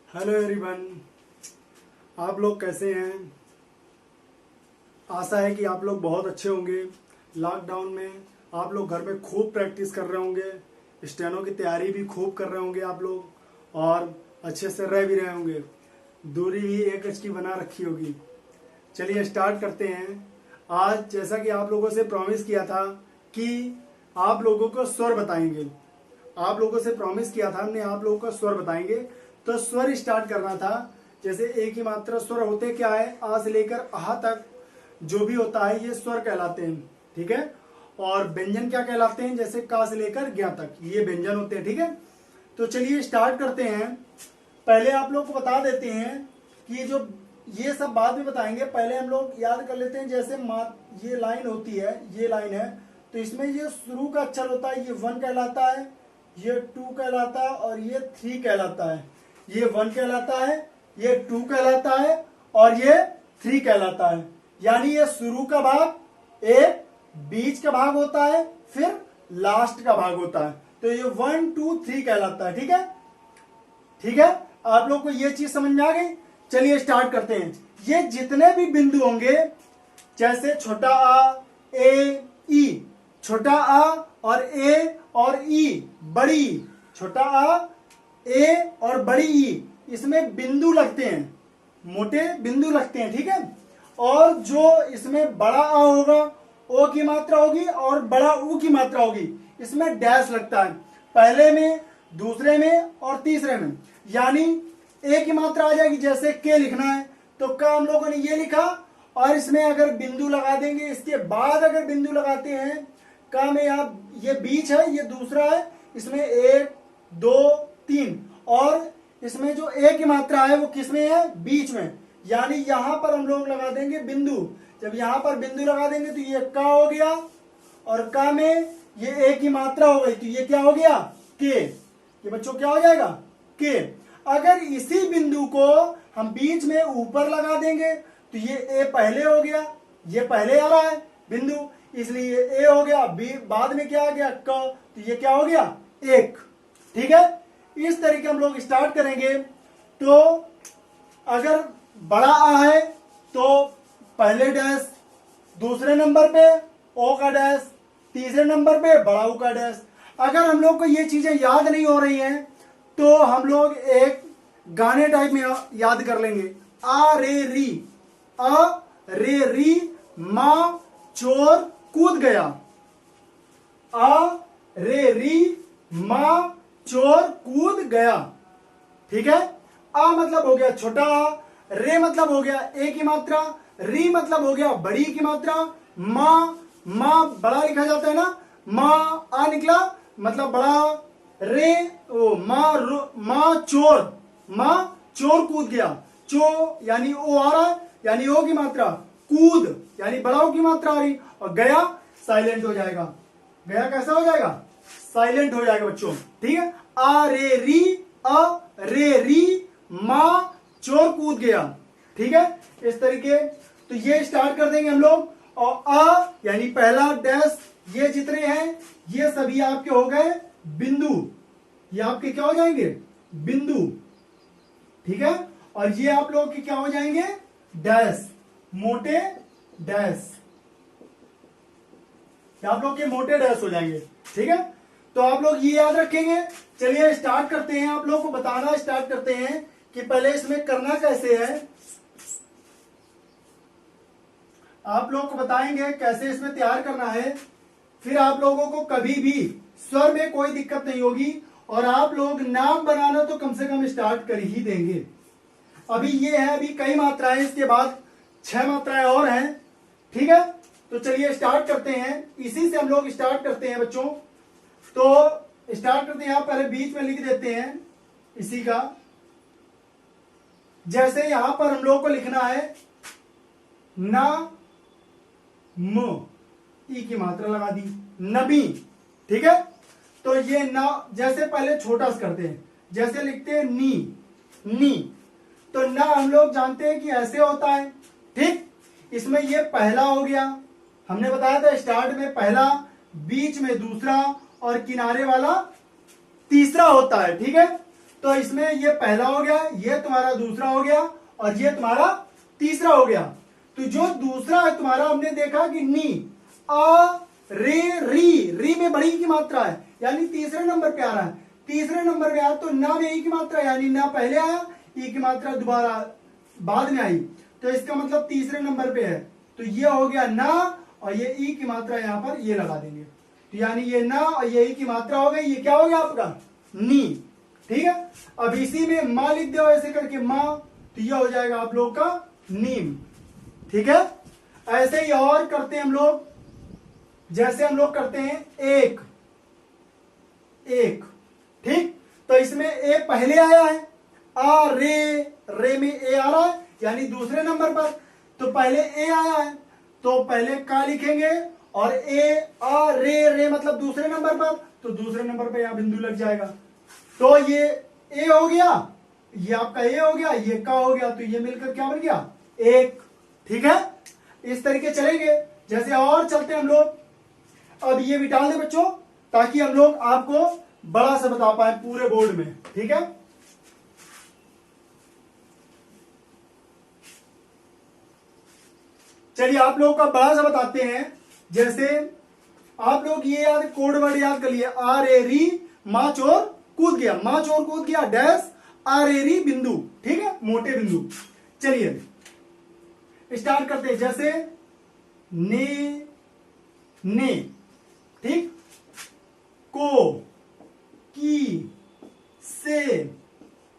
Hello everyone, आप लोग कैसे हैं। आशा है कि आप लोग बहुत अच्छे होंगे। लॉकडाउन में आप लोग घर में खूब प्रैक्टिस कर रहे होंगे, स्टेनो की तैयारी भी खूब कर रहे होंगे आप लोग, और अच्छे से रह भी रहे होंगे। दूरी भी 1 गज की बना रखी होगी। चलिए स्टार्ट करते हैं। आज जैसा कि आप लोगों से प्रॉमिस किया था कि आप लोगों को स्वर बताएंगे, आप लोगों से प्रॉमिस किया था हमने, आप लोगों को स्वर बताएंगे। तो स्वर स्टार्ट करना था। जैसे एक ही मात्रा स्वर होते क्या है, आ से लेकर आह तक जो भी होता है ये स्वर कहलाते हैं, ठीक है। और व्यंजन क्या कहलाते हैं, जैसे का से लेकर ज्ञा तक ये व्यंजन होते हैं, ठीक है। तो चलिए स्टार्ट करते हैं। पहले आप लोग को बता देते हैं कि जो ये सब बाद में बताएंगे, पहले हम लोग याद कर लेते हैं। जैसे ये लाइन होती है, ये लाइन है, तो इसमें ये शुरू का अक्षर होता है, ये 1 कहलाता है, ये 2 कहलाता है और ये 3 कहलाता है। ये 1 कहलाता है, ये 2 कहलाता है और ये 3 कहलाता है। यानी ये शुरू का भाग, एक बीच का भाग होता है, फिर लास्ट का भाग होता है। तो ये 1 2 3 कहलाता है, ठीक है। ठीक है, आप लोग को ये चीज समझ में आ गई। चलिए स्टार्ट करते हैं। ये जितने भी बिंदु होंगे, जैसे छोटा आ, ए, ई, छोटा आ और ए और ई, बड़ी, छोटा आ, ए और बड़ी ई, इसमें बिंदु लगते हैं, मोटे बिंदु लगते हैं, ठीक है। और जो इसमें बड़ा आ होगा, ओ की मात्रा होगी और बड़ा ऊ की मात्रा होगी, इसमें डैश लगता है, पहले में, दूसरे में और तीसरे में। यानी ए की मात्रा आ जाएगी, जैसे के लिखना है तो का हम लोगों ने ये लिखा, और इसमें अगर बिंदु लगा देंगे, इसके बाद अगर बिंदु लगाते हैं, का में आप ये बीच है, ये दूसरा है, इसमें 1 2 3, और इसमें जो ए की मात्रा है वो किसमें है, बीच में। यानी यहां पर हम लोग लगा देंगे बिंदु। जब यहां पर बिंदु लगा देंगे तो ये का हो गया, और का में ये ए की मात्रा हो गई, तो ये क्या हो गया, के। ये बच्चों क्या हो जाएगा, के। अगर इसी बिंदु को हम बीच में ऊपर लगा देंगे तो ये ए पहले हो गया, ये पहले आ रहा है बिंदु, इसलिए ए हो गया, बी बाद में क्या आ गया, क, तो ये क्या हो गया, 1, ठीक है। इस तरीके हम लोग स्टार्ट करेंगे। तो अगर बड़ा आ है तो पहले डैश, दूसरे नंबर पे ओ का डैश, तीसरे नंबर पे बड़ा ऊ का डैश। अगर हम लोग को ये चीजें याद नहीं हो रही हैं तो हम लोग एक गाने टाइप में याद कर लेंगे। आ रे री, अ रे री, मां चोर कूद गया, आ रे री, मां चोर कूद गया, ठीक है। आ मतलब हो गया छोटा आ, रे मतलब हो गया ए की मात्रा, री मतलब हो गया बड़ी की मात्रा, मां, मां बड़ा लिखा जाता है ना, मां आ निकला मतलब बड़ा, रे ओ मां चोर, मां चोर कूद गया, चो यानी ओ आ रहा है, यानी ओ की मात्रा, कूद यानी बड़ाओ की मात्रा आ रही, और गया साइलेंट हो जाएगा। गया कैसा हो जाएगा, साइलेंट हो जाएगा बच्चों, ठीक है। आ रे री, अ रे री, मां चोर कूद गया, ठीक है। इस तरीके तो ये स्टार्ट कर देंगे हम लोग। और अ यानी पहला डैश, ये जितने हैं ये सभी आपके हो गए बिंदु, ये आपके क्या हो जाएंगे, बिंदु, ठीक है। और ये आप लोग के क्या हो जाएंगे, डैश, मोटे डैश, आप लोग के मोटे डैश हो जाएंगे, ठीक है। तो आप लोग ये याद रखेंगे। चलिए स्टार्ट करते हैं, आप लोग को बताना स्टार्ट करते हैं कि पहले इसमें करना कैसे है। आप लोग को बताएंगे कैसे इसमें तैयार करना है, फिर आप लोगों को कभी भी स्वर में कोई दिक्कत नहीं होगी, और आप लोग नाम बनाना तो कम से कम स्टार्ट कर ही देंगे। अभी ये है, अभी कई मात्राएं, इसके बाद 6 मात्राएं और हैं, ठीक है। तो चलिए स्टार्ट करते हैं, इसी से हम लोग स्टार्ट करते हैं बच्चों। तो स्टार्ट करते हैं, आप पहले बीच में लिख देते हैं इसी का। जैसे यहां पर हम लोग को लिखना है ना, म, ई की मात्रा लगा दी, नबी, ठीक है। तो ये ना, जैसे पहले छोटा सा करते हैं, जैसे लिखते हैं नी, नी, तो ना हम लोग जानते हैं कि ऐसे होता है, ठीक। इसमें ये पहला हो गया, हमने बताया था स्टार्ट में पहला बीच में दूसरा और किनारे वाला तीसरा होता है। ठीक है, तो इसमें ये पहला हो गया, ये तुम्हारा दूसरा हो गया और ये तुम्हारा तीसरा हो गया। तो जो दूसरा है तुम्हारा, हमने देखा कि नी, आ रे री में बड़ी की मात्रा है, यानी तीसरे नंबर पे आ रहा है। तीसरे नंबर पे आया तो ना में ई की मात्रा, यानी ना पहले आया, ई की मात्रा दोबारा बाद में आई, तो इसका मतलब तीसरे नंबर पे है। तो ये हो गया ना, और ये ई की मात्रा यहां पर ये लगा देंगे, तो यानी ये ना और ये ई की मात्रा हो गई, ये क्या हो गया आपका नी। ठीक है, अब इसी में मां लिख दो ऐसे करके मां, तो ये हो जाएगा आप लोग का नीम। ठीक है, ऐसे ही और करते हैं हम लोग, जैसे हम लोग करते हैं एक एक। ठीक, तो इसमें ए पहले आया है, आ रे में ए आ रहा है, यानी दूसरे नंबर पर, तो पहले ए आया है तो पहले का लिखेंगे, और ए आ रे मतलब दूसरे नंबर पर, तो दूसरे नंबर पर यहां बिंदु लग जाएगा। तो ये ए हो गया, ये आपका ए हो गया, ये का हो गया, तो ये मिलकर क्या बन गया एक। ठीक है, इस तरीके चलेंगे। जैसे और चलते हैं हम लोग, अब ये भी डाल दे बच्चों, ताकि हम लोग आपको बड़ा सा बता पाए पूरे बोर्ड में। ठीक है, चलिए आप लोगों का बड़ा सा बताते हैं। जैसे आप लोग ये याद, कोड वर्ड याद कर लिए, आ रे री, मां चोर कूद गया, मां चोर कूद गया डैश आ रे री बिंदु। ठीक है, मोटे बिंदु। चलिए स्टार्ट करते हैं। जैसे ने, ठीक, को, की, से,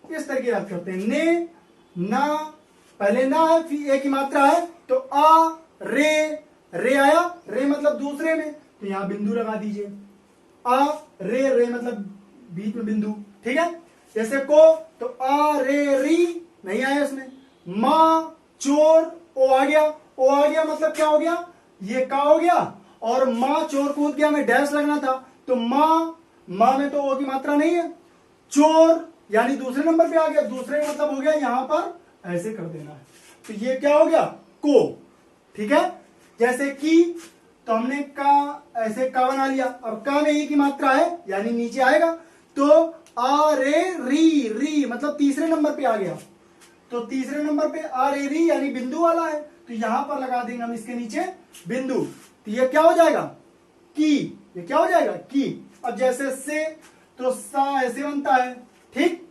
इस तरह याद करते हैं। ने, ना, पहले ना है, फिर ए की मात्रा है, तो आ रे आया, रे मतलब दूसरे में, तो यहां बिंदु लगा दीजिए। आ रे मतलब बीच में बिंदु। ठीक है, जैसे को, तो आ रे री नहीं आया इसमें। मां चोर, ओ आ गया मतलब क्या हो गया, ये का हो गया, और मां चोर कूद गया में डैश लगना था, तो मां में तो ओ की मात्रा नहीं है, चोर यानी दूसरे नंबर पे आ गया, दूसरे मतलब हो गया यहां पर ऐसे कर देना है, तो ये क्या हो गया को। ठीक है, जैसे की, तो हमने का ऐसे का बना लिया, अब का में ई की मात्रा है यानी नीचे आएगा, तो आ रे री मतलब तीसरे नंबर पे आ गया, तो तीसरे नंबर पे आ रे री यानी बिंदु वाला है, तो यहां पर लगा देंगे हम इसके नीचे बिंदु, तो ये क्या हो जाएगा की, ये क्या हो जाएगा की। अब जैसे से, तो सा ऐसे बनता है। ठीक,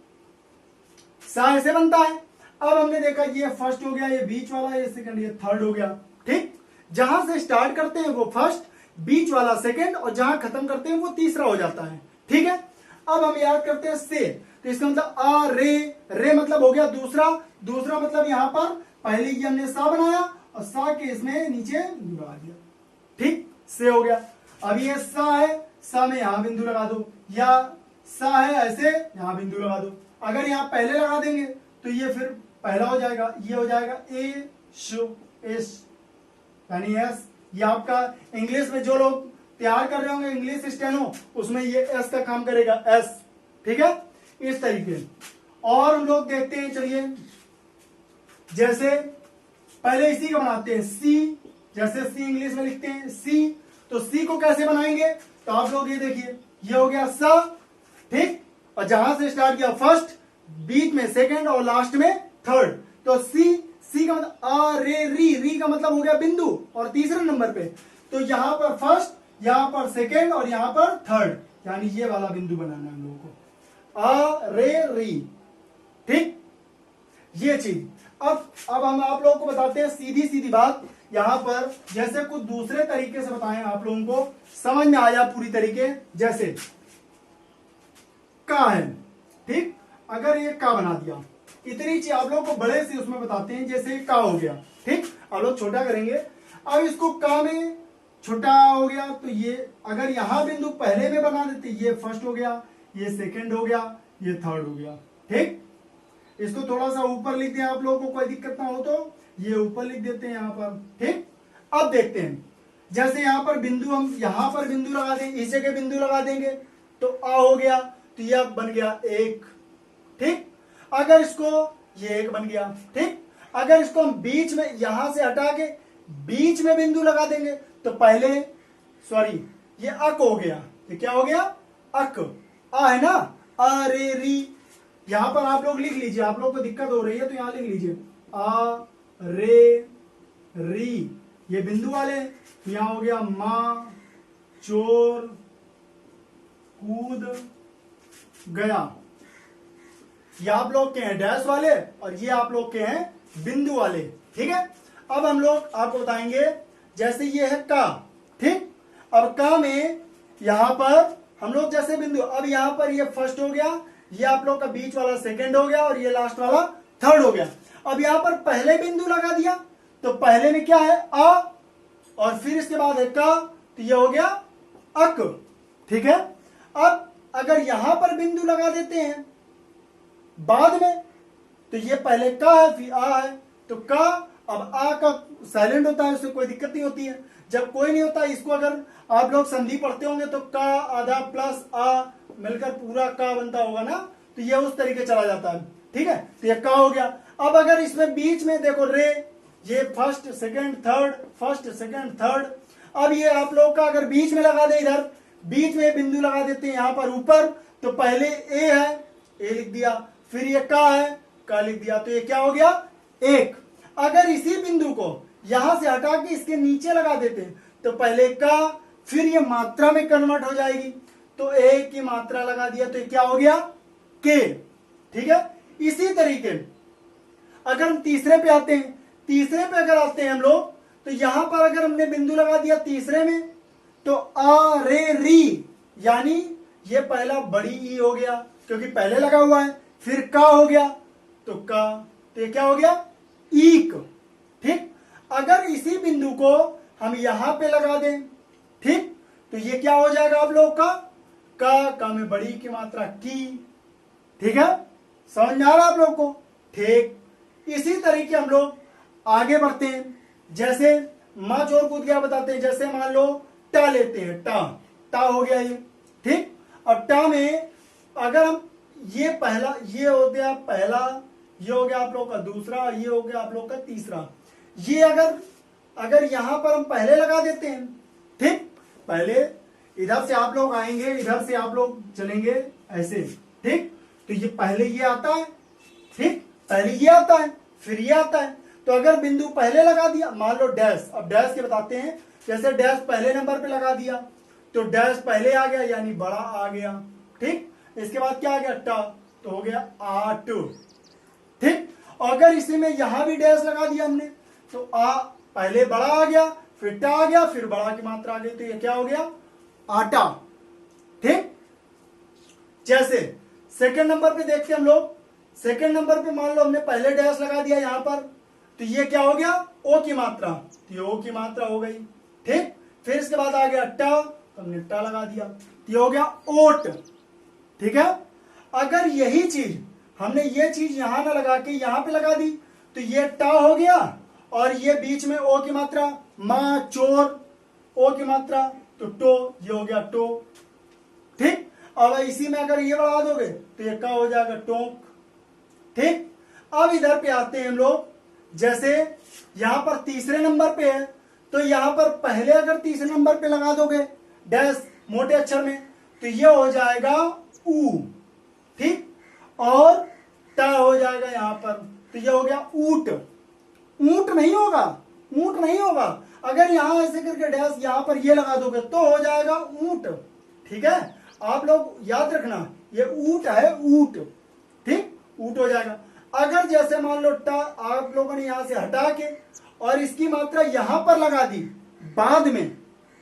सा ऐसे बनता है। अब हमने देखा ये फर्स्ट हो गया, ये बीच वाला, ये सेकंड, ये थर्ड हो गया। ठीक, जहां से स्टार्ट करते हैं वो फर्स्ट, बीच वाला सेकंड, और जहां खत्म करते हैं वो तीसरा हो जाता है। ठीक है, अब हम याद करते हैं से, तो इसका मतलब आ रे मतलब हो गया दूसरा मतलब यहां पर पहले ये हमने सा बनाया और सा के इसमें नीचे बिंदु लगा दिया। ठीक, से हो गया। अब ये सा है, सा में यहां बिंदु लगा दो, या सा है ऐसे यहां बिंदु लगा दो। अगर यहां पहले लगा देंगे तो ये फिर पहला हो जाएगा, ये हो जाएगा ए शो एस यानी एस। ये आपका इंग्लिश में जो लोग तैयार कर रहे होंगे इंग्लिश स्टेनो, उसमें ये एस का काम करेगा, एस। ठीक है, इस तरीके। और हम लोग देखते हैं, चलिए जैसे पहले इसी का बनाते हैं सी, जैसे सी इंग्लिश में लिखते हैं सी, तो सी को कैसे बनाएंगे, तो आप लोग ये देखिए, ये हो गया सा। ठीक, और जहां से स्टार्ट किया फर्स्ट, बीच में सेकंड और लास्ट में थर्ड, तो सी का मतलब आ रे री का मतलब हो गया बिंदु और तीसरे नंबर पे, तो यहां पर फर्स्ट, यहां पर सेकंड और यहां पर थर्ड, यानी ये वाला बिंदु बनाना है हम लोगों को, आ रे री। ठीक, ये चीज। अब हम आप लोगों को बताते हैं सीधी बात, यहां पर जैसे कुछ दूसरे तरीके से बताएं आप लोगों को समझ में आया पूरी तरीके। जैसे का है, ठीक, अगर ये का बना दिया, इतनी चीज आप लोगों को बड़े से उसमें बताते हैं। जैसे का हो गया, ठीक, आप लोग छोटा करेंगे। अब इसको का में छोटा हो गया, तो ये अगर यहां बिंदु पहले में बना देते, ये फर्स्ट हो गया, ये सेकंड हो गया, ये थर्ड हो गया। ठीक, इसको थोड़ा सा ऊपर लिख दें, आप लोगों को कोई दिक्कत ना हो तो ये ऊपर लिख देते हैं यहां पर। ठीक, अब देखते हैं, जैसे यहां पर बिंदु, हम यहां पर बिंदु लगा देंगे, इस जगह बिंदु लगा देंगे, तो आ हो गया, तो ये अब बन गया एक। ठीक, अगर इसको, ये एक बन गया। ठीक, अगर इसको हम बीच में, यहां से हटा के बीच में बिंदु लगा देंगे, तो पहले, सॉरी, ये अक हो गया। ये क्या हो गया? अक। आ है ना, आ रे री। यहां पर आप लोग लिख लीजिए, आप लोग को दिक्कत हो रही है तो यहां लिख लीजिए आ रे री, ये बिंदु वाले। यहां हो गया मां चोर कूद गया। ये आप लोग के हैं डैश वाले और ये आप लोग के हैं बिंदु वाले। ठीक है, अब हम लोग आपको बताएंगे, जैसे ये है का, ठीक। अब का में यहां पर हम लोग जैसे बिंदु, अब यहां पर ये फर्स्ट हो गया, ये आप लोग का बीच वाला सेकंड हो गया और ये लास्ट वाला थर्ड हो गया। अब यहां पर पहले बिंदु लगा दिया तो पहले में क्या है? आ, और फिर इसके बाद है का, तो ये हो गया अक। ठीक है, अब अगर यहां पर बिंदु लगा देते हैं बाद में, तो ये पहले का है फिर आ है, तो का, अब आ का साइलेंट होता है, उससे कोई दिक्कत नहीं होती है। जब कोई नहीं होता, इसको अगर आप लोग संधि पढ़ते होंगे तो का आधा प्लस आ मिलकर पूरा का बनता होगा ना, तो ये उस तरीके चला जाता है। ठीक है, तो ये का हो गया। अब अगर इसमें बीच में देखो रे, ये first second third, first second third. अब ये आप लोग का अगर बीच में लगा दे, इधर बीच में बिंदु लगा देते हैं यहां पर ऊपर, तो पहले ए है, ए लिख दिया, फिर ये का है, का लिख दिया, तो ये क्या हो गया? एक। अगर इसी बिंदु को यहां से हटा के इसके नीचे लगा देते हैं तो पहले का, फिर ये मात्रा में कन्वर्ट हो जाएगी, तो ए की मात्रा लगा दिया तो ये क्या हो गया? के। ठीक है, इसी तरीके अगर हम तीसरे पे आते हैं, तीसरे पे अगर आते हैं हम लोग, तो यहां पर अगर हमने बिंदु लगा दिया तीसरे में, तो आ रे री, यानी ये पहला बड़ी ई हो गया क्योंकि पहले लगा हुआ है, फिर का हो गया तो का, तो ये क्या हो गया? ईक। ठीक, अगर इसी बिंदु को हम यहां पे लगा दें, ठीक, तो ये क्या हो जाएगा आप लोग का में बड़ी की मात्रा की। ठीक है, समझ में आ रहा आप लोग को? ठीक, इसी तरीके हम लोग आगे बढ़ते हैं। जैसे मां चोर कूद गया बताते हैं, जैसे मान लो टा लेते हैं, टा, टा हो गया ये। ठीक, अब टा में अगर हम ये पहला, ये हो गया पहला, ये हो गया आप लोग का दूसरा, ये हो गया आप लोग का तीसरा। ये अगर यहां पर हम पहले लगा देते हैं, ठीक, पहले इधर से आप लोग आएंगे, इधर से आप लोग चलेंगे ऐसे, ठीक, तो ये पहले ये आता है, ठीक, पहले ये आता है फिर ये आता है। तो अगर बिंदु पहले लगा दिया, मान लो डैश, अब डैश के बताते हैं, जैसे डैश पहले नंबर पे लगा दिया तो डैश पहले आ गया यानी बड़ा आ गया। ठीक, इसके बाद क्या आ गया? टा, तो हो गया आट। ठीक, अगर इसी में यहां भी डैश लगा दिया हमने तो आ पहले बड़ा आ गया, फिर टा आ गया, फिर बड़ा की मात्रा आ गई, तो ये क्या हो गया? आटा। ठीक, जैसे सेकंड नंबर पे देखते हैं हम लोग, सेकंड नंबर पे मान लो हमने पहले डैश लगा दिया यहां पर, तो ये क्या हो गया? ओ की मात्रा, तो ये ओ की मात्रा हो गई। ठीक, फिर इसके बाद आ गया टा, तो हमने टा लगा दिया, तो ये हो गया ओट। ठीक है, अगर यही चीज हमने ये चीज यहां ना लगा के यहां पे लगा दी तो ये टा हो गया और ये बीच में ओ की मात्रा, मां चोर, ओ की मात्रा, तो टो, ये हो गया टो। ठीक, अब इसी में अगर ये बढ़ा दोगे तो ये का हो जाएगा? टोक। ठीक, अब इधर पे आते हैं हम लोग, जैसे यहां पर तीसरे नंबर पे है तो यहां पर पहले अगर तीसरे नंबर पे लगा दोगे डैश मोटे अक्षर में तो ये हो जाएगा ऊ। ठीक, और टा हो जाएगा यहां पर, तो ये हो गया ऊट। ऊंट नहीं होगा, ऊंट नहीं होगा, अगर यहां ऐसे करके डैश यहां पर ये लगा दोगे तो हो जाएगा ऊंट। ठीक है, आप लोग याद रखना ये ऊट है, ऊट। ठीक, ऊट हो जाएगा। अगर जैसे मान लो टा आप लोगों ने यहां से हटा के और इसकी मात्रा यहां पर लगा दी बाद में,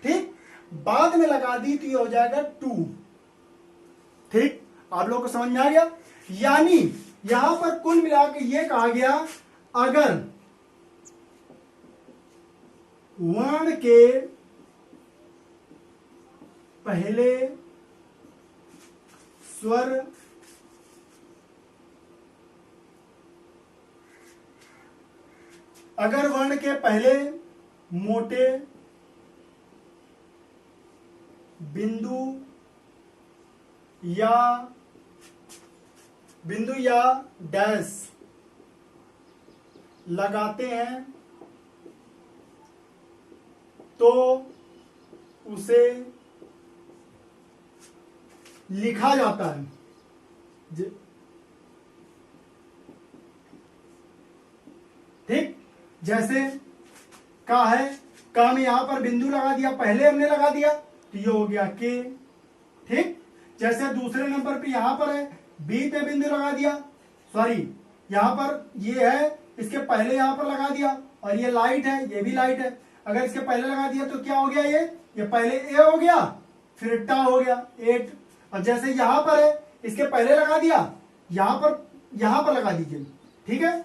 ठीक, बाद में लगा दी तो ये हो जाएगा टू। ठीक, आप लोगों को समझ में आ गया? यानी यहां पर कुल मिला के ये कहा गया, अगर वर्ण के पहले स्वर अगर वर्ण के पहले मोटे बिंदु या डैश लगाते हैं तो उसे लिखा जाता है। ठीक, जैसे का है, का में यहां पर बिंदु लगा दिया, पहले हमने लगा दिया तो ये हो गया के। ठीक, जैसे दूसरे नंबर पे यहां पर है, बी पे बिंदु लगा दिया, सॉरी यहां पर ये है, इसके पहले यहां पर लगा दिया, और ये लाइट है, ये भी लाइट है, अगर इसके पहले लगा दिया तो क्या हो गया, ये पहले ए हो गया, फिर टा हो गया 8। और जैसे यहां पर है, इसके पहले लगा दिया, यहां पर लगा दीजिए। ठीक है,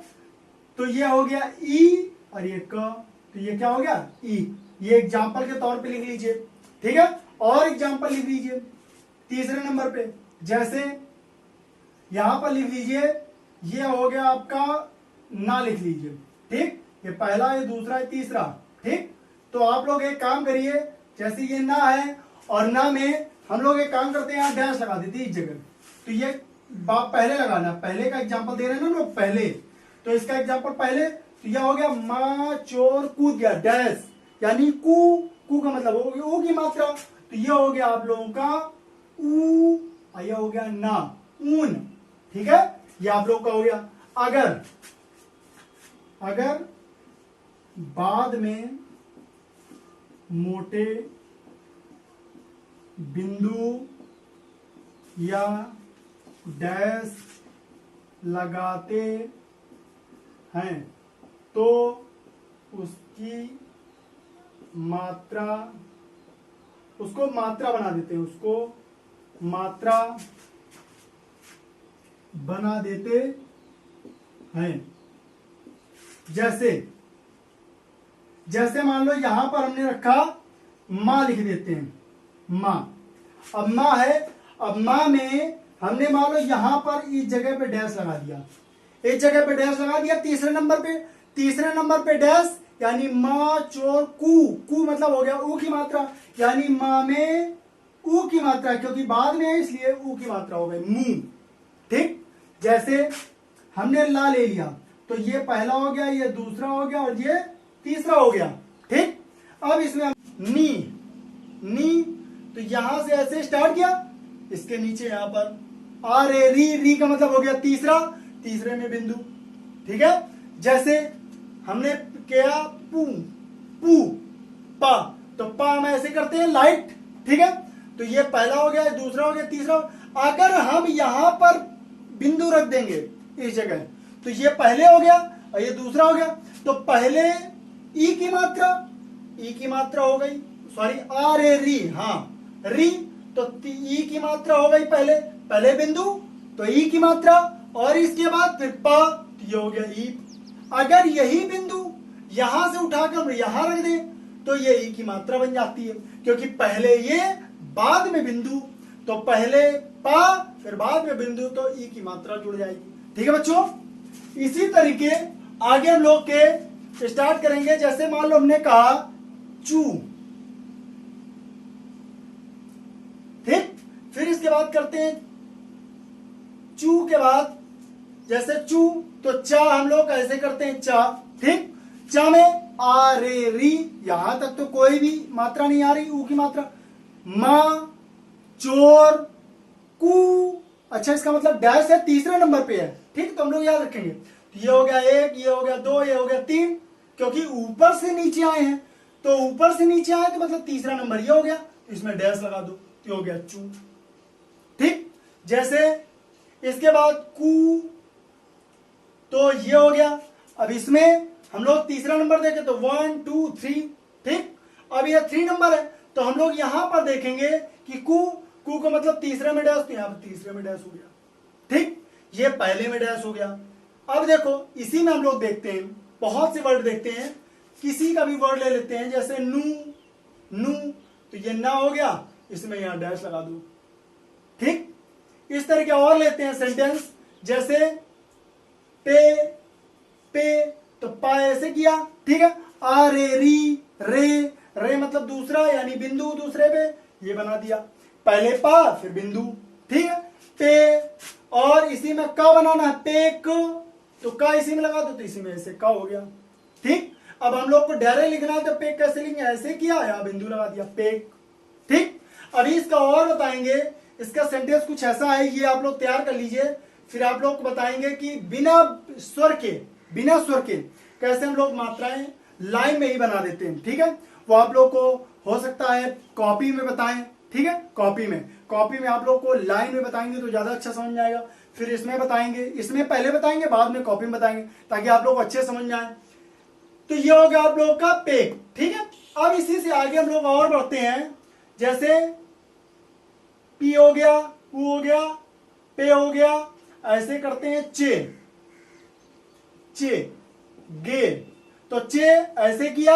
तो ये हो गया ई, और ये क, तो ये क्या हो गया ई। ये एग्जाम्पल के तौर पे लिख लीजिए। ठीक है, और एग्जाम्पल लिख लीजिए तीसरे नंबर पे, जैसे यहां पर लिख लीजिए, ये हो गया आपका ना, लिख लीजिए। ठीक, ये पहला, ये दूसरा, ये तीसरा। ठीक, तो आप लोग एक काम करिए, जैसे ये ना है और ना में हम लोग एक काम करते हैं, यहां डैश लगा देते हैं इस जगह, तो ये पहले लगाना, पहले का एग्जाम्पल दे रहे हैं ना लोग, पहले, तो इसका एग्जाम्पल पहले, तो यह हो गया माँ चोर कूद गया, डैश यानी कू, कू का मतलब हो गया ऊ की मात्रा, तो यह हो गया आप लोगों का ऊ, और यह हो गया ना, ऊन। ठीक है, यह आप लोग का हो गया। अगर बाद में मोटे बिंदु या डैश लगाते हैं तो उसकी मात्रा, उसको मात्रा बना देते हैं, उसको मात्रा बना देते हैं। जैसे मान लो यहां पर हमने रखा मां, लिख देते हैं मां। अब मां है, अब मां में हमने मान लो यहां पर इस जगह पे डैश लगा दिया, इस जगह पे डैश लगा दिया, तीसरे नंबर पे डैश, यानी मां चोर कू, कू मतलब हो गया ऊ की मात्रा, यानी मां में ऊ की मात्रा, क्योंकि बाद में है इसलिए ऊ की मात्रा हो गई मुंह। ठीक, जैसे हमने ला ले लिया, तो ये पहला हो गया, ये दूसरा हो गया, और ये तीसरा हो गया। ठीक, अब इसमें नी, तो यहां से ऐसे स्टार्ट किया, इसके नीचे यहां पर आ रे, री का मतलब हो गया तीसरा, तीसरे में बिंदु। ठीक है, जैसे हमने किया पू, पा, तो पा में ऐसे करते हैं लाइट। ठीक है, तो ये पहला हो गया, दूसरा हो गया, तीसरा। अगर हम यहां पर बिंदु रख देंगे इस जगह, तो ये पहले हो गया और ये दूसरा हो गया, तो पहले ई की मात्रा हो गई, सॉरी आ रे री, हाँ री, तो ई की मात्रा हो गई पहले बिंदु, तो ई की मात्रा, और इसके बाद फिर पा, तो ये हो गया ई। अगर यही बिंदु यहां से उठाकर यहां रख दे तो ये ई की मात्रा बन जाती है, क्योंकि पहले ये बाद में बिंदु, तो पहले पा फिर बाद में बिंदु, तो ई की मात्रा जुड़ जाएगी। ठीक है बच्चों, इसी तरीके आगे हम लोग के स्टार्ट करेंगे। जैसे मान लो हमने कहा चू, ठीक, फिर इसके बाद करते हैं चू के बाद, जैसे चू, तो चा हम लोग ऐसे करते हैं चा। ठीक, चा में आ रे री, यहां तक तो कोई भी मात्रा नहीं आ रही, ऊ की मात्रा। मां चोर कू, अच्छा इसका मतलब डैश है, तीसरे नंबर पे है। ठीक, तो हम लोग याद रखेंगे, तो ये हो गया 1, ये हो गया 2, ये हो गया 3, क्योंकि ऊपर से नीचे आए हैं, तो ऊपर से नीचे आए तो मतलब तीसरा नंबर ये हो गया, इसमें डैश लगा दो, ये हो गया चू। ठीक, जैसे इसके बाद कू, तो ये हो गया। अब इसमें हम लोग तीसरा नंबर देखें तो 1 2 3। ठीक, अब ये 3 नंबर है, तो हम लोग यहां पर देखेंगे कि कू को मतलब तीसरे में डैश, तो यहां पर तीसरे में डैश हो गया। ठीक, ये पहले में डैश हो गया। अब देखो इसी में हम लोग देखते हैं, बहुत से वर्ड देखते हैं, किसी का भी वर्ड ले लेते हैं, जैसे नू, तो ये ना हो गया, इसमें यहां डैश लगा दो। ठीक, इस तरह के और लेते हैं सेंटेंस, जैसे पे, तो पा ऐसे किया। ठीक है, आ रे री, रे मतलब दूसरा, यानी बिंदु दूसरे पे, ये बना दिया, पहले पा फिर बिंदु। ठीक है, पे, और इसी में का बनाना है पेक, तो का इसी में लगा दो, तो इसी में ऐसे का हो गया। ठीक, अब हम लोग को डायरेक्ट लिखना है, तो पेक कैसे लिखेंगे, ऐसे किया, यहां बिंदु लगा दिया पेक। ठीक, अभी इसका और बताएंगे, इसका सेंटेंस कुछ ऐसा है, ये आप लोग तैयार कर लीजिए, फिर आप लोग बताएंगे कि बिना स्वर के कैसे हम लोग मात्राएं लाइन में ही बना देते हैं। ठीक है, वो आप लोग को हो सकता है कॉपी में बताएं। ठीक है, कॉपी में आप लोग को लाइन में बताएंगे तो ज्यादा अच्छा समझ में आएगा। फिर इसमें बताएंगे, इसमें पहले बताएंगे, बाद में कॉपी में बताएंगे, ताकि आप लोग अच्छे समझ में आए। तो ये हो गया आप लोगों का पेक। ठीक है, अब इसी से आगे हम लोग और बढ़ते हैं, जैसे पी हो गया, पू हो गया, पे हो गया, ऐसे करते हैं चे गे। तो चे ऐसे किया,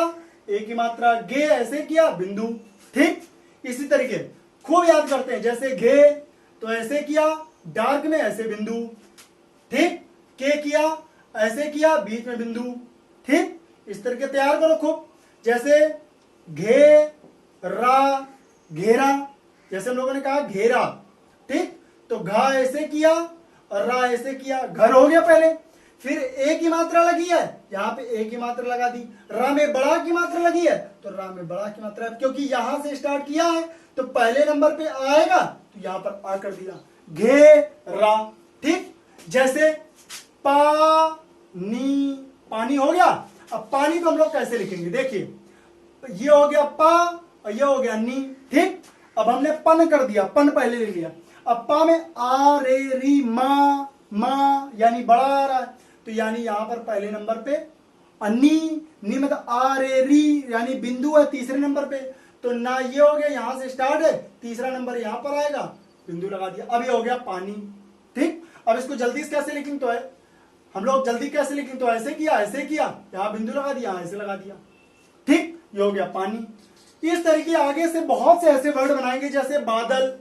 एक ही मात्रा, गे ऐसे किया, बिंदु। ठीक, इसी तरीके खूब याद करते हैं, जैसे घे तो ऐसे किया, डार्क में ऐसे बिंदु। ठीक, के किया, ऐसे किया, बीच में बिंदु। ठीक, इस तरीके तैयार करो खूब, जैसे घे रा घेरा, जैसे हम लोगों ने कहा घेरा। ठीक, तो घा ऐसे किया और रा ऐसे किया, घर हो गया पहले। फिर एक ही मात्रा लगी है, यहां पे एक ही मात्रा लगा दी। रा में बड़ा की मात्रा लगी है, तो रा में बड़ा की मात्रा, क्योंकि यहां से स्टार्ट किया है तो पहले नंबर पे आएगा, तो यहां पर आ कर दिया, घे रा। ठीक, जैसे पानी हो गया। अब पानी को हम लोग कैसे लिखेंगे, देखिए, ये हो गया पा और ये हो गया नी। ठीक, अब हमने पन कर दिया, पन पहले ले लिया। अब पा में आ रे री मा यानी बड़ा आ रहा है, तो यानी यहां पर पहले नंबर पे नी मतलब आ रे री यानी बिंदु है तीसरे नंबर पे, तो ना ये हो गया, यहां से स्टार्ट है, तीसरा नंबर यहां पर आएगा, बिंदु लगा दिया। अब ये हो गया पानी। ठीक, अब इसको जल्दी से कैसे लिखेंगे, तो है हम लोग जल्दी कैसे लिखेंगे, तो ऐसे किया, यहां बिंदु लगा दिया, ऐसे लगा दिया। ठीक, ये हो गया पानी। इस तरीके आगे से बहुत से ऐसे वर्ड बनाएंगे, जैसे बादल,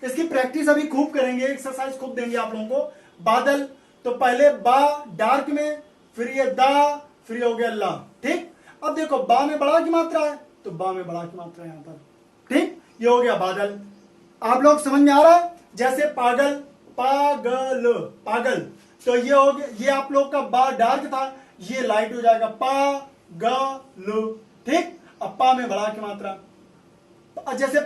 इसकी प्रैक्टिस अभी खूब करेंगे, एक्सरसाइज खूब देंगे आप लोगों को। बादल, तो पहले बा डार्क में, फिर ये दा, फिर ये हो गया ला। ठीक, अब देखो बा में बड़ा की मात्रा है, तो बा में बड़ा की मात्रा है यहां पर। ठीक, ये हो गया बादल। आप लोग समझ में आ रहा है, जैसे पागल, पागल, तो ये हो गया, ये आप लोग का बा डार्क था, ये लाइट हो जाएगा, पागल। ठीक, अब पा में बड़ा की मात्रा। जैसे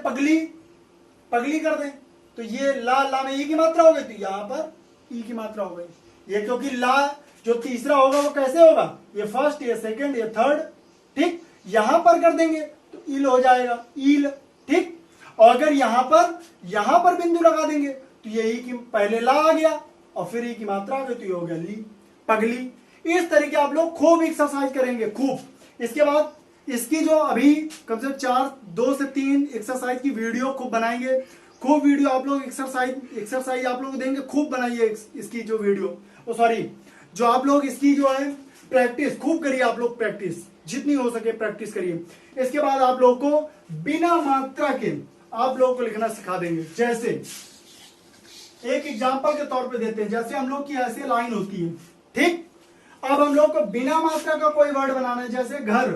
पगली कर दें, तो ये ला में ई की मात्रा हो गई, तो यहां पर ई की मात्रा हो गई। ये क्योंकि ला जो तीसरा होगा वो कैसे होगा, ये फर्स्ट, ये सेकंड, ये थर्ड। ठीक, यहां पर कर देंगे तो ईल हो जाएगा, ईल। ठीक, और अगर यहां पर बिंदु लगा देंगे तो ये ई की पहले ला आ गया और फिर ई की मात्रा आ गई, तो ये हो गया ली, पगली। इस तरीके आप लोग खूब एक्सरसाइज करेंगे, खूब। इसके बाद इसकी जो अभी कम से कम 2 से 3 एक्सरसाइज की वीडियो खूब बनाएंगे, खूब वीडियो आप लोग एक्सरसाइज आप लोग देंगे, खूब बनाइए इसकी जो वीडियो, जो आप लोग इसकी जो है प्रैक्टिस खूब करिए, आप लोग प्रैक्टिस जितनी हो सके प्रैक्टिस करिए। इसके बाद आप लोग को बिना मात्रा के आप लोगों को लिखना सिखा देंगे। जैसे एक एग्जांपल के तौर पे देते हैं, जैसे हम लोग की ऐसे लाइन होती है। ठीक, अब हम लोग को बिना मात्रा का कोई वर्ड बनाना है, जैसे घर।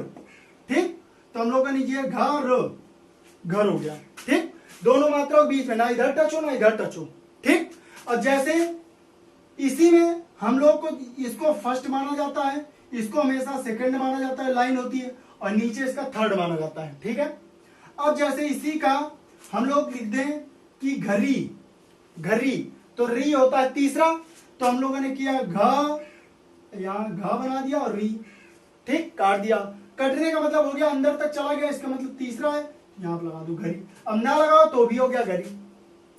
ठीक, तो हम लोग का नीचे घर हो गया। ठीक, दोनों मात्राओं के बीच में ना इधर टच हो ना इधर टच हो। ठीक, और जैसे इसी में हम लोग को इसको फर्स्ट माना जाता है, इसको हमेशा सेकंड माना जाता है, लाइन होती है, और नीचे इसका थर्ड माना जाता है। ठीक है, अब जैसे इसी का हम लोग लिख दें कि घरी, तो री होता है तीसरा, तो हम लोगों ने किया घ, यहां घ बना दिया और री। ठीक, काट दिया, कटने का मतलब हो गया अंदर तक चला गया, इसका मतलब तीसरा है, यहां पर लगा दो घरी। अब ना लगाओ तो भी हो गया घरी।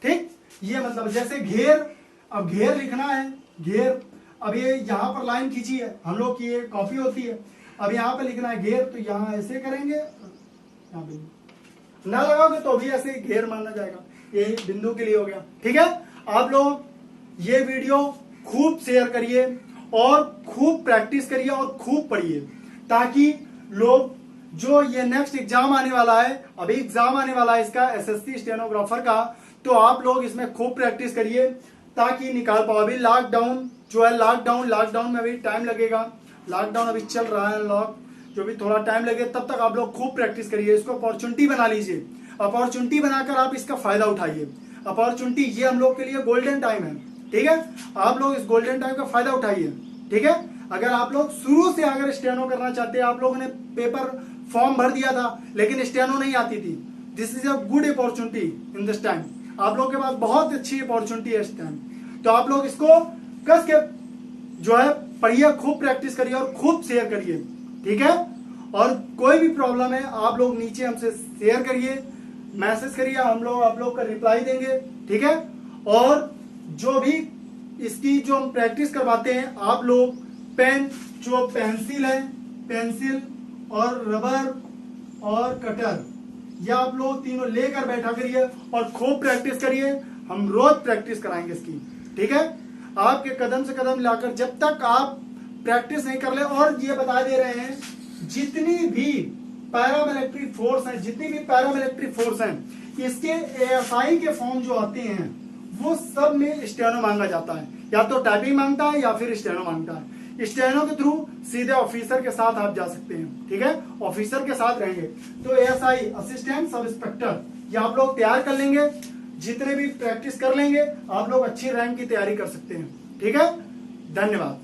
ठीक, ये मतलब जैसे घेर, अब घेर लिखना है, घेर, अब ये यहां पर लाइन खींची है हम लोग की, ये कॉपी होती है, अब यहां पर लिखना है घेर, तो यहां ऐसे करेंगे, यहां बिंदु ना लगाओगे तो भी ऐसे घेर माना जाएगा, ये बिंदु के लिए हो गया। ठीक है, आप लोग ये वीडियो खूब शेयर करिए और खूब प्रैक्टिस करिए और खूब पढ़िए, ताकि लोग जो ये नेक्स्ट एग्जाम आने वाला है, अभी एग्जाम आने वाला है इसका एसएससी स्टेनोग्राफर का, तो आप लोग इसमें खूब प्रैक्टिस करिए ताकि निकाल पाओ। अभी लॉकडाउन जो है, लॉकडाउन में अभी टाइम लगेगा, लॉकडाउन अभी चल रहा है, अनलॉक जो भी थोड़ा टाइम लगे, तब तक आप लोग खूब प्रैक्टिस करिए, इसको अपॉर्चुनिटी बना लीजिए, अपॉर्चुनिटी बनाकर आप इसका फायदा उठाइए। अपॉर्चुनिटी ये हम लोग के लिए गोल्डन टाइम है। ठीक है, आप लोग इस गोल्डन टाइम का फायदा उठाइए। ठीक है, अगर आप लोग शुरू से अगर स्टेनो करना चाहते हैं, आप लोगों ने पेपर फॉर्म भर दिया था लेकिन स्टेनो नहीं आती थी, this is a good opportunity in this time. आप लोगों के पास बहुत अच्छी अपॉर्चुनिटी है इस टाइम, तो आप लोग इसको कस के जो है पढ़िए, खूब प्रैक्टिस करिए और खूब शेयर करिए, ठीक है। और कोई भी प्रॉब्लम है आप लोग नीचे हमसे शेयर करिए, मैसेज करिए, हम लोग आप लोग का रिप्लाई देंगे, ठीक है। और जो भी इसकी जो हम प्रैक्टिस करवाते हैं, आप लोग पेन, जो पेंसिल है, पेंसिल और रबर और कटर, ये आप लोग तीनों लेकर बैठा करिए और खूब प्रैक्टिस करिए। हम रोज प्रैक्टिस कराएंगे इसकी, ठीक है। आपके कदम से कदम लाकर जब तक आप प्रैक्टिस नहीं कर ले, और ये बता दे रहे हैं जितनी भी पैरामिलिट्री फोर्स हैं, जितनी भी पैरामिलिट्री फोर्स हैं, इसके एएसआई के फॉर्म जो आते हैं वो सब में स्टेनो मांगा जाता है, या तो टाइपिंग मांगता है या फिर स्टेनो मांगता है। स्टेनो के थ्रू सीधे ऑफिसर के साथ आप जा सकते हैं, ठीक है, ऑफिसर के साथ रहेंगे। तो एएसआई, असिस्टेंट सब इंस्पेक्टर, ये आप लोग तैयार कर लेंगे, जितने भी प्रैक्टिस कर लेंगे आप लोग अच्छी रैंक की तैयारी कर सकते हैं, ठीक है। धन्यवाद।